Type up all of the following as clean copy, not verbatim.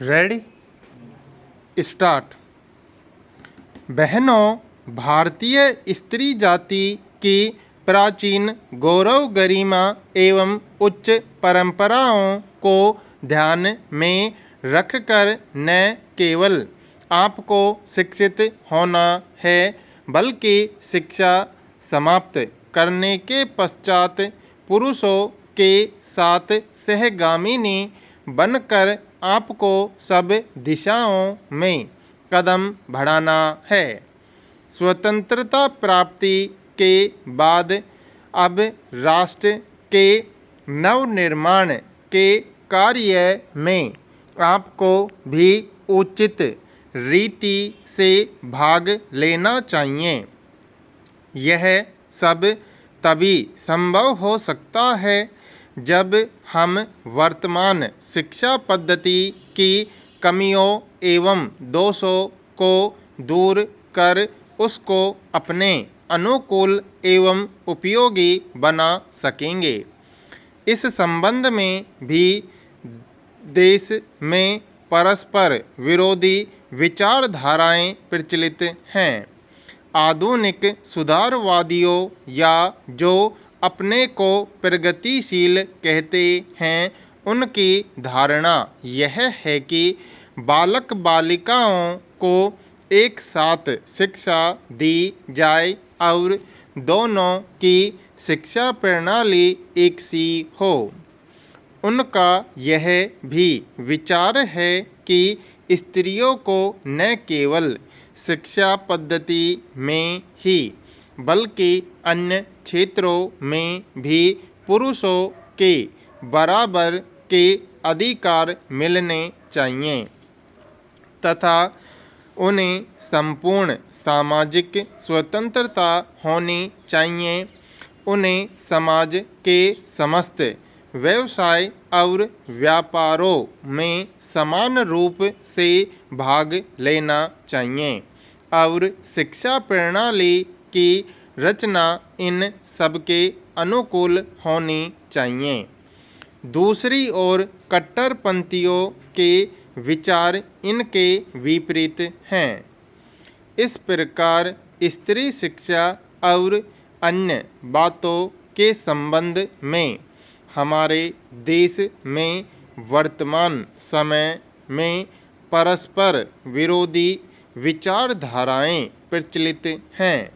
Ready start. बहनों, भारतीय स्त्री जाति की प्राचीन गौरव गरिमा एवं उच्च परंपराओं को ध्यान में रखकर न केवल आपको शिक्षित होना है, बल्कि शिक्षा समाप्त करने के पश्चात पुरुषों के साथ सहगामिनी बनकर आपको सब दिशाओं में कदम बढ़ाना है। स्वतंत्रता प्राप्ति के बाद अब राष्ट्र के नवनिर्माण के कार्य में आपको भी उचित रीति से भाग लेना चाहिए। यह सब तभी संभव हो सकता है जब हम वर्तमान शिक्षा पद्धति की कमियों एवं दोषों को दूर कर उसको अपने अनुकूल एवं उपयोगी बना सकेंगे। इस संबंध में भी देश में परस्पर विरोधी विचारधाराएं प्रचलित हैं। आधुनिक सुधारवादियों या जो अपने को प्रगतिशील कहते हैं, उनकी धारणा यह है कि बालक बालिकाओं को एक साथ शिक्षा दी जाए और दोनों की शिक्षा प्रणाली एक सी हो। उनका यह भी विचार है कि स्त्रियों को न केवल शिक्षा पद्धति में ही बल्कि अन्य क्षेत्रों में भी पुरुषों के बराबर के अधिकार मिलने चाहिए तथा उन्हें संपूर्ण सामाजिक स्वतंत्रता होनी चाहिए। उन्हें समाज के समस्त व्यवसाय और व्यापारों में समान रूप से भाग लेना चाहिए और शिक्षा प्रणाली की रचना इन सबके अनुकूल होनी चाहिए। दूसरी ओर कट्टरपंथियों के विचार इनके विपरीत हैं। इस प्रकार स्त्री शिक्षा और अन्य बातों के संबंध में हमारे देश में वर्तमान समय में परस्पर विरोधी विचारधाराएं प्रचलित हैं।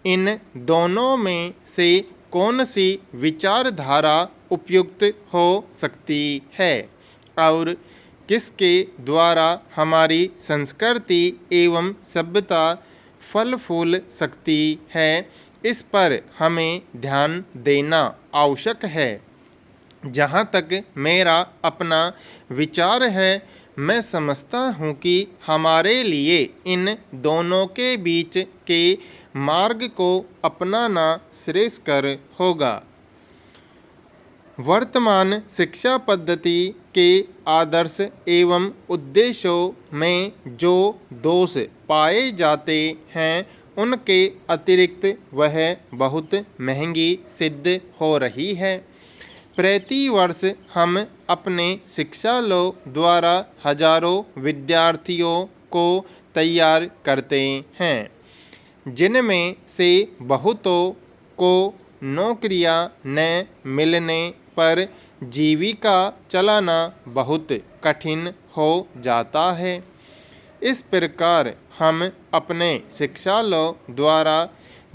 इन दोनों में से कौन सी विचारधारा उपयुक्त हो सकती है और किसके द्वारा हमारी संस्कृति एवं सभ्यता फल फूल सकती है, इस पर हमें ध्यान देना आवश्यक है। जहाँ तक मेरा अपना विचार है, मैं समझता हूँ कि हमारे लिए इन दोनों के बीच के मार्ग को अपनाना श्रेयस्कर होगा। वर्तमान शिक्षा पद्धति के आदर्श एवं उद्देश्यों में जो दोष पाए जाते हैं, उनके अतिरिक्त वह बहुत महंगी सिद्ध हो रही है। प्रति वर्ष हम अपने शिक्षालयों द्वारा हजारों विद्यार्थियों को तैयार करते हैं, जिनमें से बहुतों को नौकरियां न मिलने पर जीविका चलाना बहुत कठिन हो जाता है। इस प्रकार हम अपने शिक्षालयों द्वारा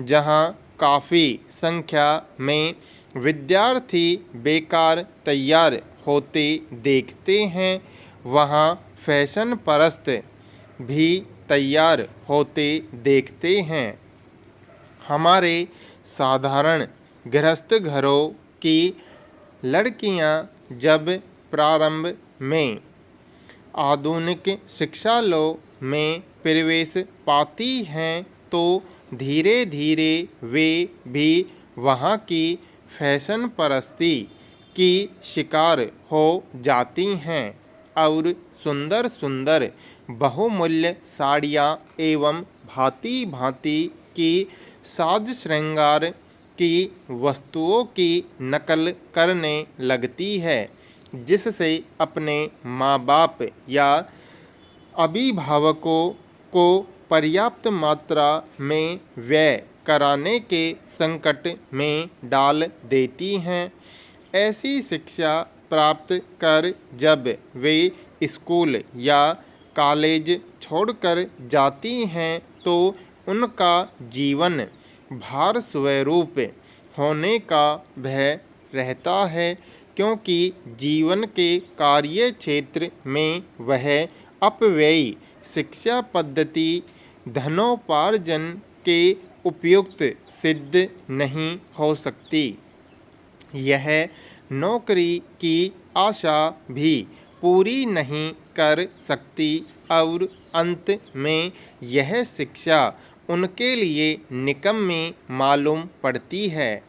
जहां काफ़ी संख्या में विद्यार्थी बेकार तैयार होते देखते हैं, वहाँ फैशन परस्त भी तैयार होते देखते हैं। हमारे साधारण गृहस्थ घरों की लड़कियां जब प्रारंभ में आधुनिक शिक्षालयों में प्रवेश पाती हैं, तो धीरे धीरे वे भी वहाँ की फैशन परस्ती की शिकार हो जाती हैं और सुंदर सुंदर बहुमूल्य साड़ियाँ एवं भांति भांति की साज श्रृंगार की वस्तुओं की नकल करने लगती है, जिससे अपने माँ बाप या अभिभावकों को पर्याप्त मात्रा में व्यय कराने के संकट में डाल देती हैं। ऐसी शिक्षा प्राप्त कर जब वे स्कूल या कॉलेज छोड़कर जाती हैं तो उनका जीवन भार स्वरूप होने का भय रहता है, क्योंकि जीवन के कार्य क्षेत्र में वह अपव्ययी शिक्षा पद्धति धनोपार्जन के उपयुक्त सिद्ध नहीं हो सकती। यह नौकरी की आशा भी पूरी नहीं कर सकती और अंत में यह शिक्षा उनके लिए निकम्मी मालूम पड़ती है।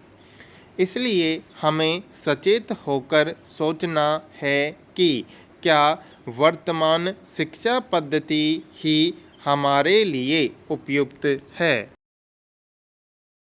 इसलिए हमें सचेत होकर सोचना है कि क्या वर्तमान शिक्षा पद्धति ही हमारे लिए उपयुक्त है।